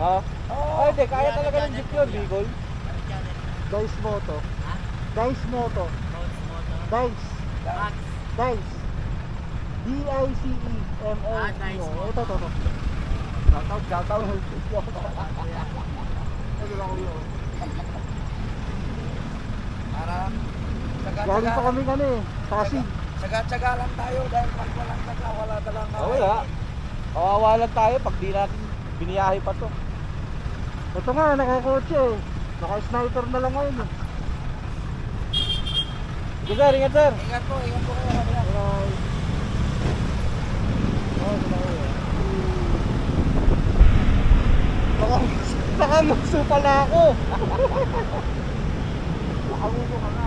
Ha? Oo. Ay, hindi. Kaya talaga ng jeep yun, Bicol. Dice Moto. Ha? Dice Moto. Bones motor. Dice. Max. Dice. D-I-C-E-M-O. Ah, Dice Moto. Ito, ito, ito. Shoutout. Ito lang ko yun. Para Galing pa kami Pasig. Tsaga-tsaga lang tayo dahil pag walang tsaga, wala talang Wala. Kawawa lang tayo pag di natin biniyahe pa to. Ito nga, nakakotse eh. Naka-sniper na lang ngayon eh. Sige sir, ingat sir. Ingat po kayo. Alright. Oh, ito lang yun. Baka magso pala ako. Nakamuko ka nga.